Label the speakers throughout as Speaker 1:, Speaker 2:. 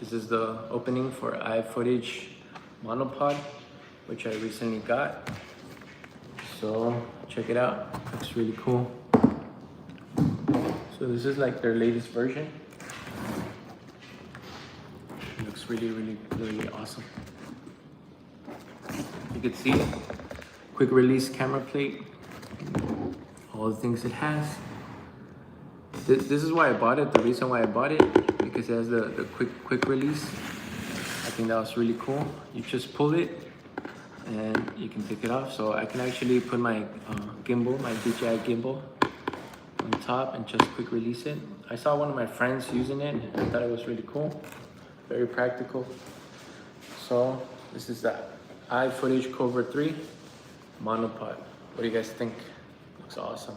Speaker 1: This is the opening for iFootage monopod, which I recently got. So check it out, looks really cool. So this is like their latest version. It looks really awesome. You can see quick release camera plate, all the things it has. This is why I bought it. The reason why I bought it, because it has the quick release. I think that was really cool. You just pull it and you can take it off. So I can actually put my gimbal, my DJI gimbal on top and just quick release it. I saw one of my friends using it and I thought it was really cool. Very practical. So this is the iFootage Cobra 3 monopod. What do you guys think? Looks awesome.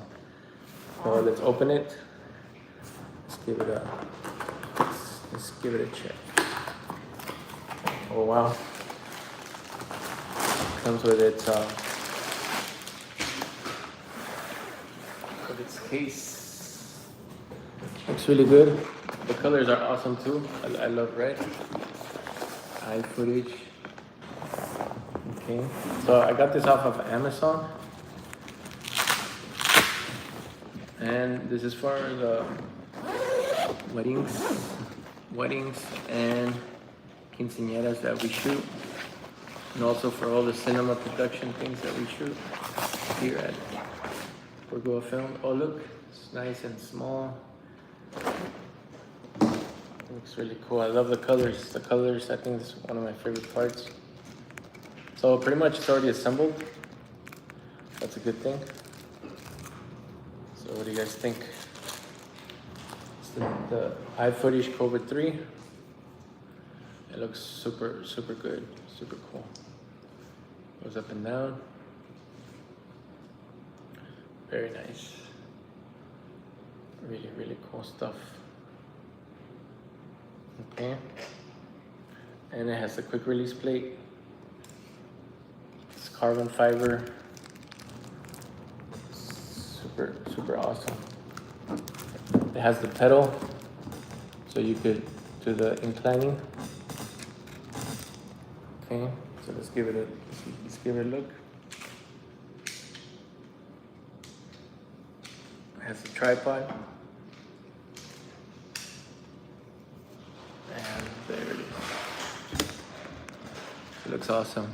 Speaker 1: So let's open it. Let's give it a check. Oh wow. Comes with its case. Looks really good. The colors are awesome too. I love red. iFootage. Okay. So I got this off of Amazon. And this is for the weddings and quinceañeras that we shoot, and also for all the cinema production things that we shoot here at Burgoa Film. Oh look, it's nice and small. Looks really cool. I love the colors. The colors, I think, is one of my favorite parts. So pretty much it's already assembled. That's a good thing. So what do you guys think? It's the iFootage Cobra 3. It looks super good, super cool. Goes up and down. Very nice. Really cool stuff. Okay. And it has the quick release plate. It's carbon fiber. Super awesome. It has the pedal, so you could do the inclining. Okay, so let's give it a look. It has a tripod. And there it is. It looks awesome.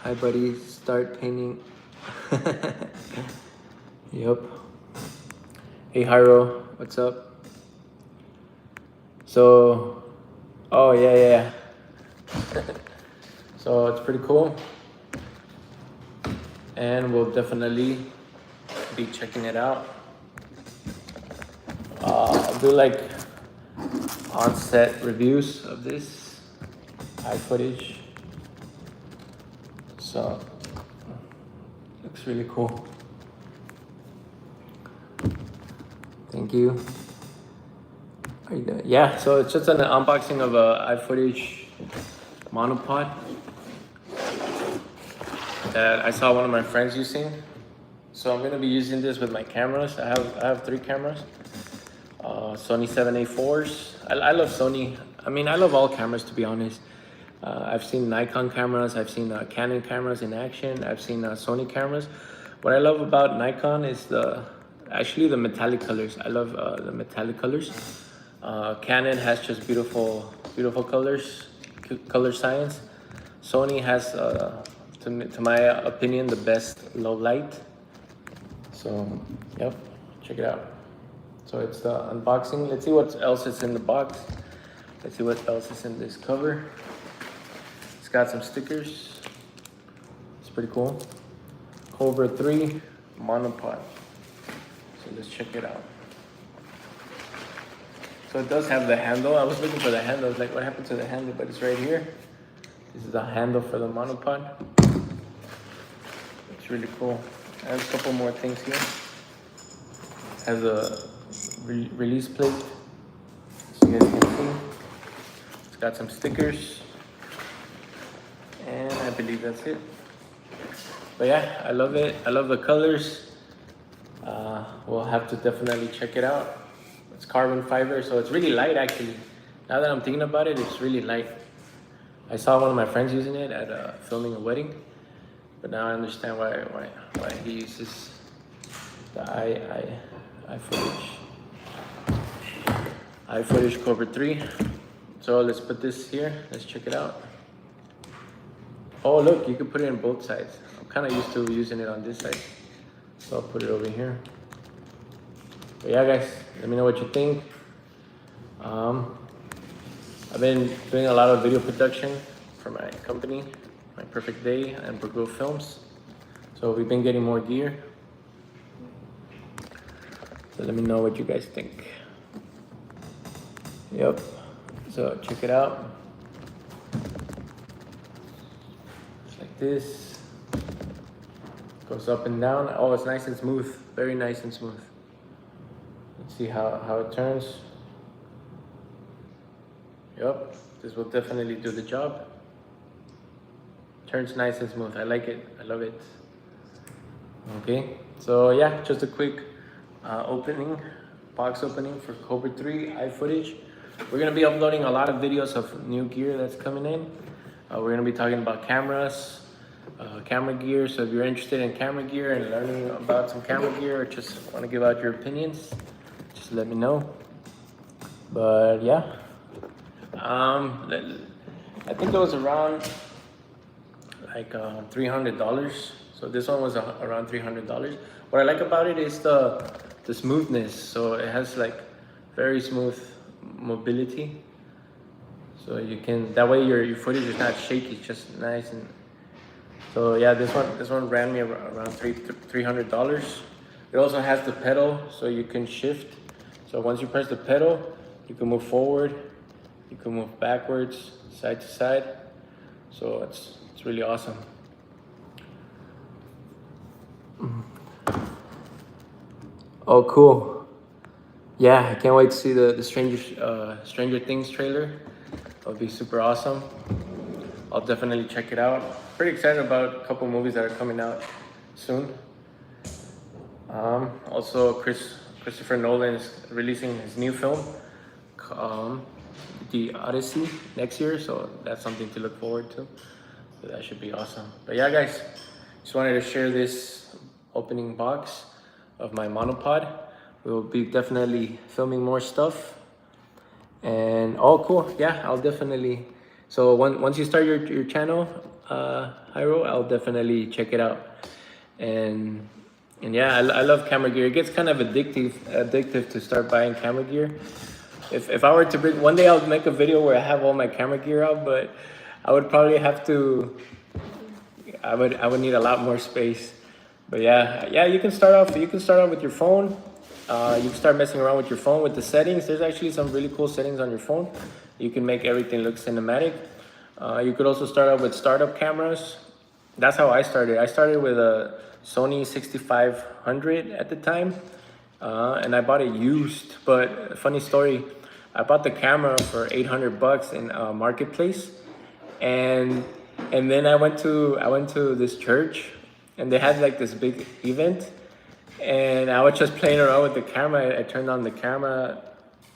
Speaker 1: Hi buddy, start painting. Yep. Hey Hyro, what's up? So, oh yeah. So it's pretty cool. And we'll definitely be checking it out. I'll do like on-set reviews of this iFootage. So, looks really cool. Thank you. Are you done? Yeah, so it's just an unboxing of a iFootage monopod that I saw one of my friends using. So I'm gonna be using this with my cameras. I have 3 cameras. Sony 7A4s. I love Sony. I mean, I love all cameras, to be honest. I've seen Nikon cameras. I've seen Canon cameras in action. I've seen Sony cameras. What I love about Nikon is actually the metallic colors. I love the metallic colors. Canon has just beautiful colors, color science. Sony has, to my opinion, the best low light. So, yep, check it out. So it's the unboxing. Let's see what else is in the box. Let's see what else is in this cover. It's got some stickers. It's pretty cool. Cobra 3 monopod. So let's check it out. So it does have the handle. I was looking for the handle. I was like, what happened to the handle? But it's right here. This is the handle for the monopod. It's really cool. I have a couple more things here. It has a release plate, so you guys can see. It's got some stickers. And I believe that's it. But yeah, I love it. I love the colors. We'll have to definitely check it out. It's carbon fiber, so it's really light actually. Now that I'm thinking about it, it's really light. I saw one of my friends using it at filming a wedding, but now I understand why he uses the iFootage Cobra 3. So let's put this here. Let's check it out. Oh look, you can put it in both sides. I'm kind of used to using it on this side, so I'll put it over here. But yeah, guys, let me know what you think. I've been doing a lot of video production for my company, My Perfect Day and Jimmyburgoa Films. So we've been getting more gear. So let me know what you guys think. Yep. So check it out. Just like this. Goes up and down. Oh, it's nice and smooth. Very nice and smooth. Let's see how it turns. Yep, this will definitely do the job. Turns nice and smooth. I like it. I love it. Okay, so yeah, just a quick box opening for Cobra 3 iFootage. We're gonna be uploading a lot of videos of new gear that's coming in. We're gonna be talking about cameras, camera gear. So if you're interested in camera gear and learning about some camera gear, or just want to give out your opinions, just let me know. But yeah. I think it was around like $300. So this one was around $300. What I like about it is the smoothness. So it has like very smooth mobility. So you can, that way your footage is not shaky, it's just nice. And so yeah, this one ran me around $300. It also has the pedal, so you can shift. So once you press the pedal, you can move forward. You can move backwards, side to side. So it's really awesome. Oh, cool. Yeah, I can't wait to see the Stranger Things trailer. It'll be super awesome. I'll definitely check it out. Pretty excited about a couple movies that are coming out soon. Also, Christopher Nolan is releasing his new film, The Odyssey, next year, so that's something to look forward to. So that should be awesome. But yeah, guys, just wanted to share this opening box of my monopod. We will be definitely filming more stuff. And oh, cool, yeah, I'll definitely. So once you start your channel, Hyro, I'll definitely check it out. And yeah, I love camera gear. It gets kind of addictive to start buying camera gear. If I were to bring, one day I'll make a video where I have all my camera gear out, but I would probably have to, I would need a lot more space. But yeah, you can start off with your phone. You can start messing around with your phone with the settings. There's actually some really cool settings on your phone. You can make everything look cinematic. You could also start out with startup cameras. That's how I started. I started with a Sony 6500 at the time. And I bought it used, but funny story, I bought the camera for $800 in a marketplace, and then I went to this church, and they had like this big event, and I was just playing around with the camera. I turned on the camera,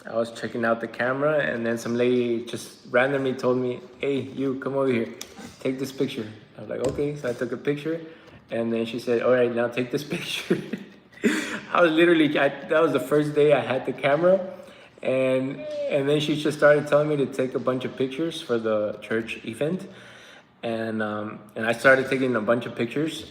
Speaker 1: I was checking out the camera, and then some lady just randomly told me, "Hey, you, come over here, take this picture." I was like, okay, so I took a picture, and then she said, "All right, now take this picture." I was literally, that was the first day I had the camera, and then she just started telling me to take a bunch of pictures for the church event, and I started taking a bunch of pictures,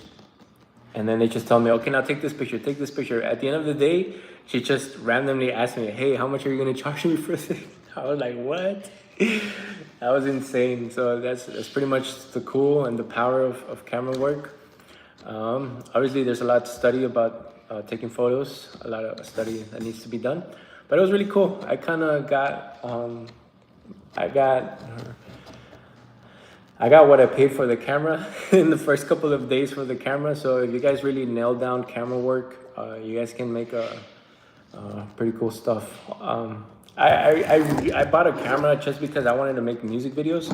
Speaker 1: and then they just told me, okay, now take this picture, take this picture. At the end of the day, she just randomly asked me, "Hey, how much are you gonna charge me for this?" I was like, what? That was insane. So that's pretty much the cool and the power of camera work. Obviously, there's a lot to study about taking photos, a lot of study that needs to be done, but it was really cool. I kind of got what I paid for the camera in the first couple of days for the camera. So if you guys really nail down camera work, you guys can make pretty cool stuff. I bought a camera just because I wanted to make music videos.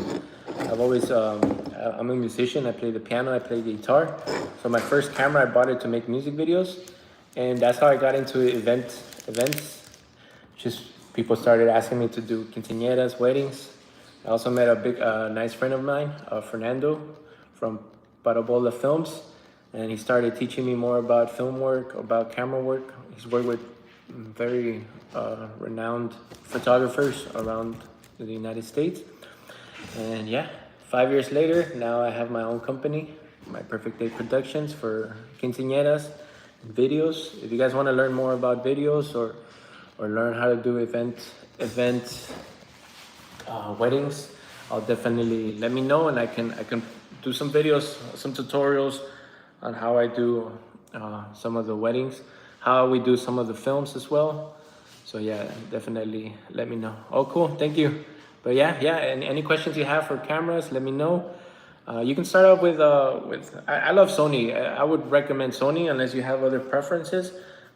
Speaker 1: I've always, I'm a musician. I play the piano, I play the guitar. So my first camera, I bought it to make music videos. And that's how I got into events. Just People started asking me to do quinceañeras, weddings. I also met a nice friend of mine, Fernando, from Parabola Films, and he started teaching me more about film work, about camera work. He's worked with very renowned photographers around the United States. And yeah, 5 years later, now I have my own company, My Perfect Day Productions, for quinceañeras and videos. If you guys want to learn more about videos or learn how to do weddings, I'll definitely let me know, and I can do some videos, some tutorials on how I do some of the weddings, how we do some of the films as well. So yeah, definitely let me know. Oh, cool, thank you. But yeah, any questions you have for cameras, let me know. You can start out with I love Sony. I would recommend Sony unless you have other preferences,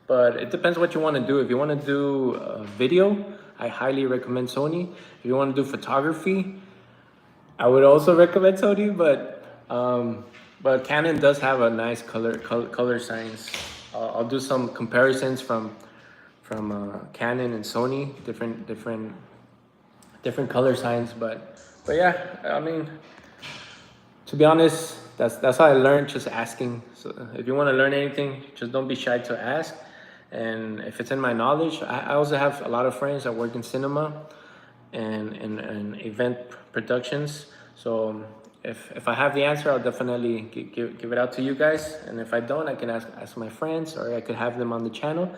Speaker 1: but it depends what you want to do. If you want to do video, I highly recommend Sony. If you want to do photography, I would also recommend Sony, but Canon does have a nice color science. I'll do some comparisons from Canon and Sony, different color science, but yeah, I mean, to be honest, that's how I learned, just asking. So if you want to learn anything, just don't be shy to ask. And if it's in my knowledge, I also have a lot of friends that work in cinema and event productions. So if I have the answer, I'll definitely give it out to you guys. And if I don't, I can ask my friends, or I could have them on the channel,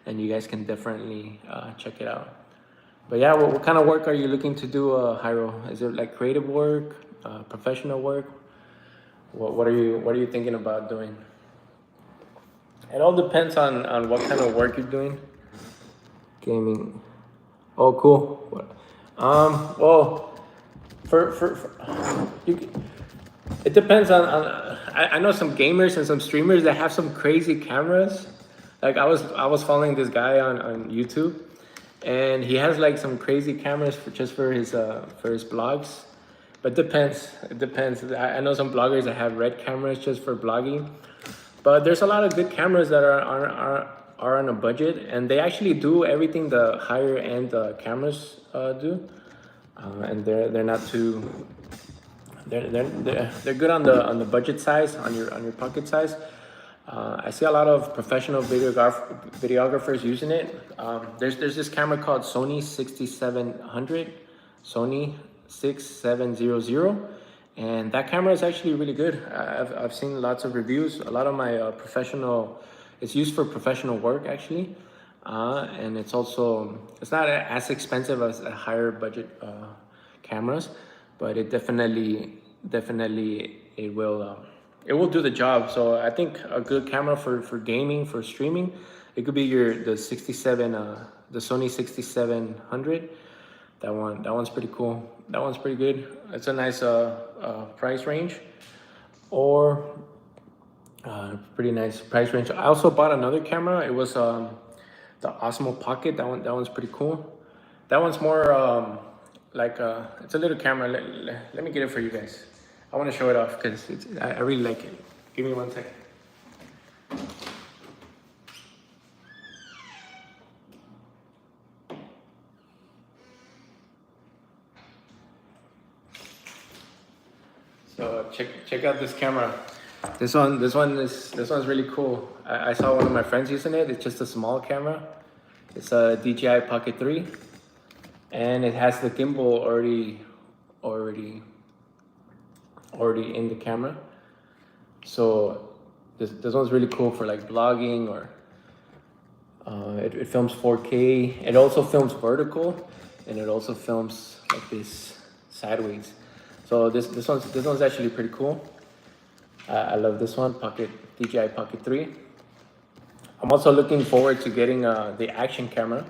Speaker 1: and you guys can definitely check it out. But yeah, what kind of work are you looking to do, Jairo? Is it like creative work, professional work? What are you thinking about doing? It all depends on what kind of work you're doing. Gaming. Oh, cool. Well, for you, it depends on I know some gamers and some streamers that have some crazy cameras. Like I was following this guy on YouTube, and he has like some crazy cameras for his blogs. But it depends. I know some bloggers that have red cameras just for blogging. But there's a lot of good cameras that are on a budget, and they actually do everything the higher end cameras do, and they're not too. They're good on the budget size, on your pocket size. I see a lot of professional videographers using it. There's this camera called Sony 6700, Sony 6700. And that camera is actually really good. I've seen lots of reviews. A lot of my it's used for professional work actually. And it's not as expensive as a higher budget cameras, but it definitely it will do the job. So I think a good camera for gaming, for streaming, it could be the Sony 6700. That one's pretty cool. That one's pretty good. It's a nice price range, or pretty nice price range. I also bought another camera. It was the Osmo Pocket. That one's pretty cool. That one's more it's a little camera. Let me get it for you guys. I want to show it off because I really like it. Give me 1 second. So check out this camera. This one's really cool. I saw one of my friends using it. It's just a small camera. It's a DJI Pocket 3, and it has the gimbal already in the camera. So this one's really cool for like vlogging, or it films 4K. It also films vertical, and it also films like this sideways. So this one's actually pretty cool. I love this one, DJI Pocket 3. I'm also looking forward to getting the action camera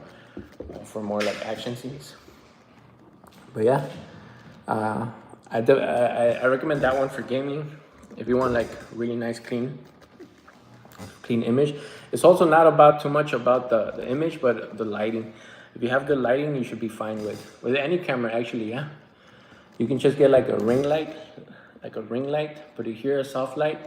Speaker 1: for more like action scenes. But yeah, I recommend that one for gaming. If you want like really nice clean image. It's also not about too much about the image, but the lighting. If you have good lighting, you should be fine with any camera actually. Yeah. You can just get like a ring light, put it here, a soft light,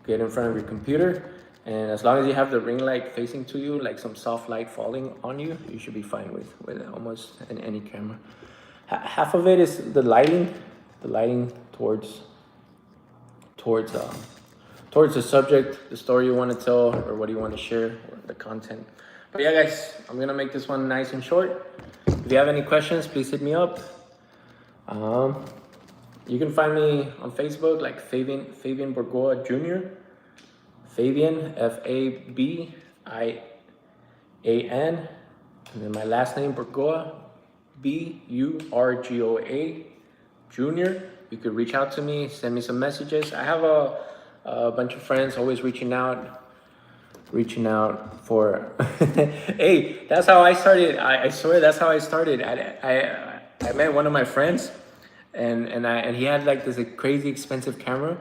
Speaker 1: get in front of your computer, And as long as you have the ring light facing to you, like some soft light falling on you, you should be fine with almost any camera. Half of it is the lighting towards towards the subject, the story you want to tell, or what you want to share, or the content. But yeah, guys, I'm gonna make this one nice and short. If you have any questions, please hit me up. You can find me on Facebook like Fabian Burgoa Jr. Fabian, Fabian, and then my last name Burgoa, Burgoa Jr. You could reach out to me, send me some messages. I have a bunch of friends always reaching out for. Hey, that's how I started. I swear that's how I started. I met one of my friends, and he had like this crazy expensive camera.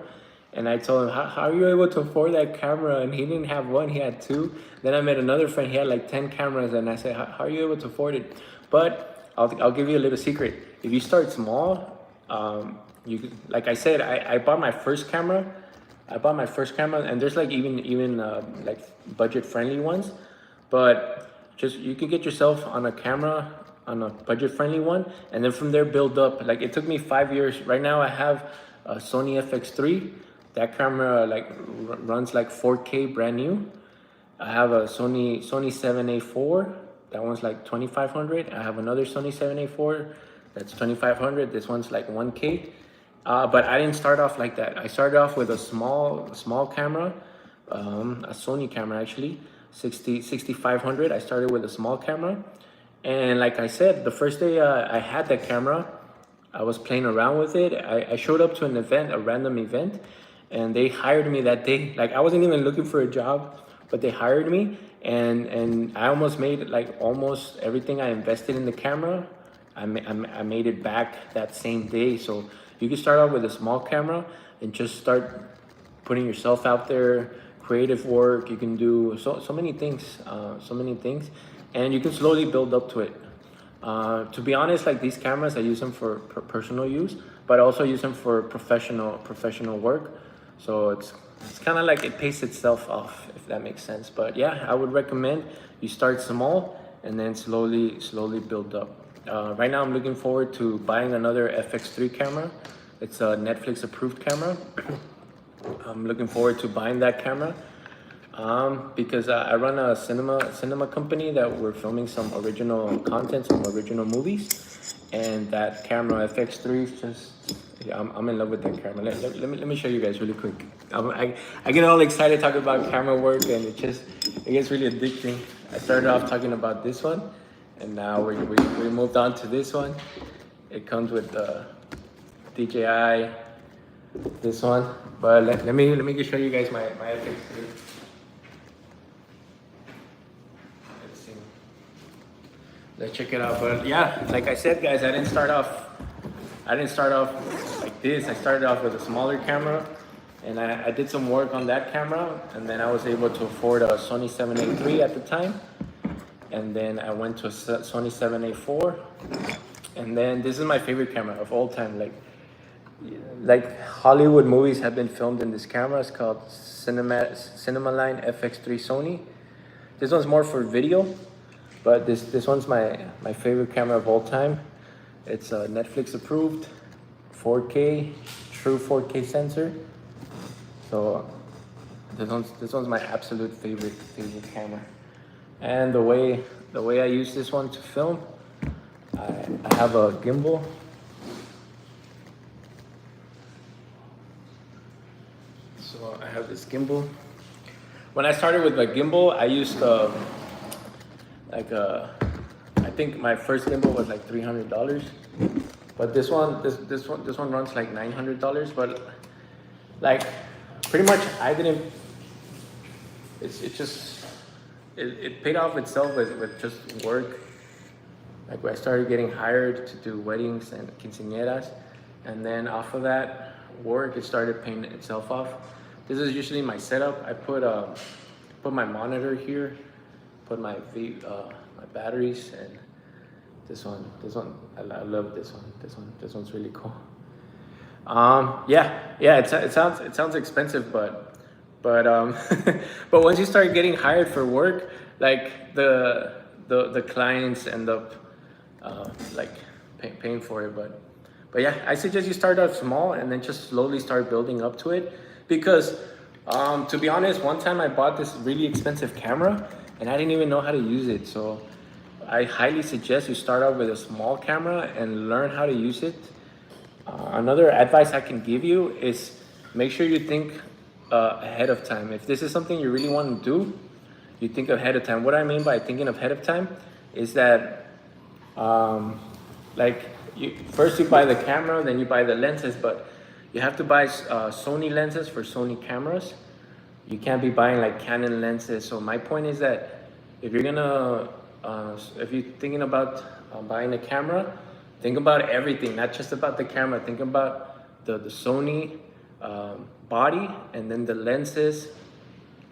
Speaker 1: And I told him, how are you able to afford that camera? And he didn't have one, he had two. Then I met another friend, he had like 10 cameras. And I said, how are you able to afford it? But I'll give you a little secret. If you start small, like I said, I bought my first camera. And there's like even like budget friendly ones. But just, you can get yourself on a camera, on a budget friendly one. And then from there build up. Like it took me 5 years. Right now I have a Sony FX3. That camera like runs like 4K brand new. I have a Sony 7A IV. That one's like 2,500. I have another Sony 7A IV. That's 2,500. This one's like 1K. But I didn't start off like that. I started off with a small camera, a Sony camera actually, 6,500. I started with a small camera. And like I said, the first day I had that camera, I was playing around with it. I showed up to an event, a random event, and they hired me that day. Like I wasn't even looking for a job, but they hired me, and I almost made like almost everything I invested in the camera. I made it back that same day. So you can start out with a small camera and just start putting yourself out there, creative work. You can do so many things, and you can slowly build up to it. To be honest, like these cameras, I use them for personal use, but I also use them for professional work. So it's kind of like it pays itself off, if that makes sense. But yeah, I would recommend you start small and then slowly build up. Right now, I'm looking forward to buying another FX3 camera. It's a Netflix approved camera. I'm looking forward to buying that camera. Because I run a cinema company that we're filming some original content, some original movies, and that camera FX3 is just, yeah, I'm in love with that camera. Let me show you guys really quick. I get all excited talking about camera work, and it gets really addicting. I started off talking about this one, and now we moved on to this one. It comes with DJI, this one, but let me just show you guys my FX3. Let's check it out. But yeah, like I said, guys, I didn't start off like this. I started off with a smaller camera, and I did some work on that camera, and then I was able to afford a Sony 7A III at the time, and then I went to a Sony 7A IV, and then this is my favorite camera of all time. Like Hollywood movies have been filmed in this camera. It's called Cinemaline FX3 Sony. This one's more for video. But this one's my favorite camera of all time. It's Netflix approved, 4K, true 4K sensor. So this one's my absolute favorite camera. And the way I use this one to film, I have a gimbal. So I have this gimbal. When I started with my gimbal, I used I think my first gimbal was like $300, but this one runs like $900. But like pretty much it paid off itself with just work. Like I started getting hired to do weddings and quinceañeras, and then off of that work, it started paying itself off. This is usually my setup. I put my monitor here. Put my batteries, and this one I love this one. This one's really cool. Yeah, it sounds expensive, but But but once you start getting hired for work, like the clients end up like paying for it. But yeah, I suggest you start out small and then just slowly start building up to it. Because to be honest, one time I bought this really expensive camera and I didn't even know how to use it. So I highly suggest you start out with a small camera and learn how to use it. Another advice I can give you is make sure you think ahead of time. If this is something you really want to do, you think ahead of time. What I mean by thinking ahead of time is that like first you buy the camera, then you buy the lenses, but you have to buy Sony lenses for Sony cameras. You can't be buying like Canon lenses. So my point is that if you're gonna, if you're thinking about buying a camera, think about everything, not just about the camera. Think about the Sony body and then the lenses.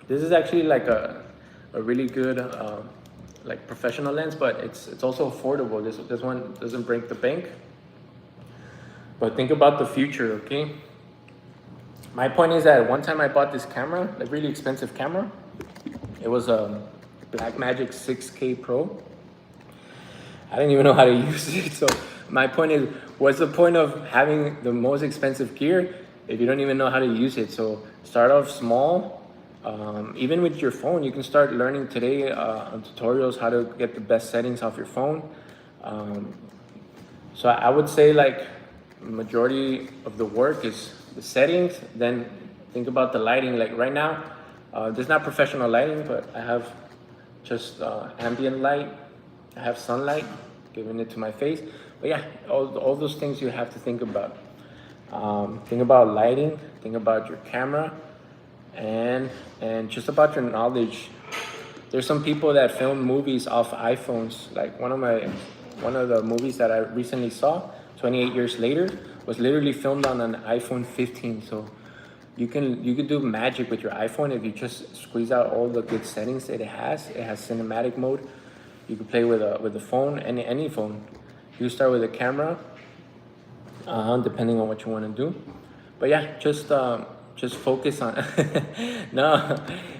Speaker 1: This is actually like a really good like professional lens, but it's also affordable. This one doesn't break the bank. But think about the future, okay? My point is that one time I bought this camera, a really expensive camera. It was a Blackmagic 6K Pro. I didn't even know how to use it. So my point is, what's the point of having the most expensive gear if you don't even know how to use it? So start off small. Even with your phone, you can start learning today on tutorials how to get the best settings off your phone. So I would say like majority of the work is the settings. Then think about the lighting. Like right now, there's not professional lighting, but I have just ambient light. I have sunlight giving it to my face. But yeah, all those things you have to think about. Think about lighting, think about your camera, and just about your knowledge. There's some people that film movies off iPhones. Like one of the movies that I recently saw, 28 years later, was literally filmed on an iPhone 15. So you can do magic with your iPhone if you just squeeze out all the good settings that it has. It has cinematic mode. You can play with the phone, any phone. You start with a camera, depending on what you want to do. But yeah, just focus on. No,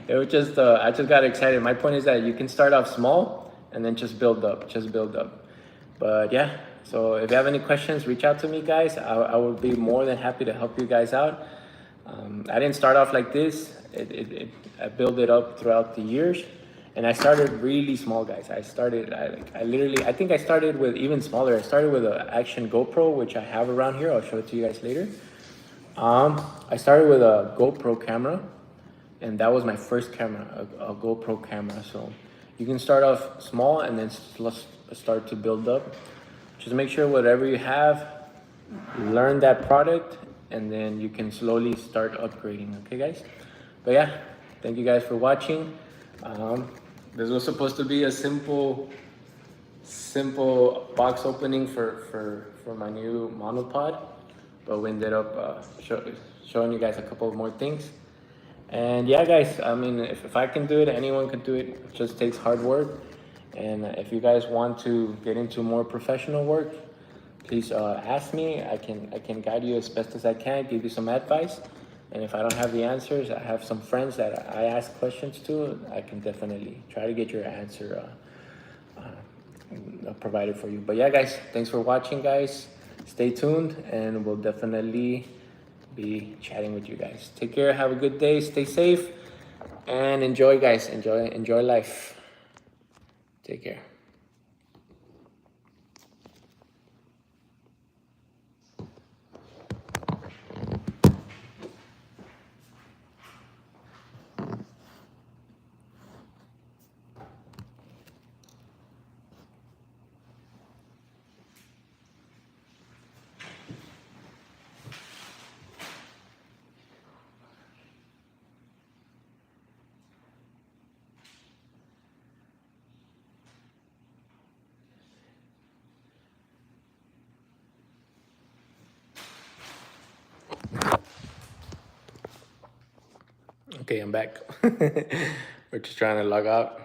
Speaker 1: it was just I just got excited. My point is that you can start off small and then just build up, But yeah, so if you have any questions, reach out to me, guys. I will be more than happy to help you guys out. I didn't start off like this. I built it up throughout the years. And I started really small, guys. I think I started with even smaller. I started with an Action GoPro, which I have around here. I'll show it to you guys later. I started with a GoPro camera, and that was my first camera, a GoPro camera. So you can start off small and then start to build up. Just make sure whatever you have, learn that product, and then you can slowly start upgrading, okay, guys? But yeah, thank you guys for watching. This was supposed to be a simple box opening for my new monopod, but we ended up showing you guys a couple of more things. And yeah, guys, I mean, if I can do it, anyone can do it. It just takes hard work. And if you guys want to get into more professional work, please ask me. I can guide you as best as I can, give you some advice. And if I don't have the answers, I have some friends that I ask questions to. I can definitely try to get your answer provided for you. But yeah, guys, thanks for watching, guys. Stay tuned, and we'll definitely be chatting with you guys. Take care. Have a good day. Stay safe, and enjoy, guys. Enjoy life. Take care. Okay, I'm back. We're just trying to log out.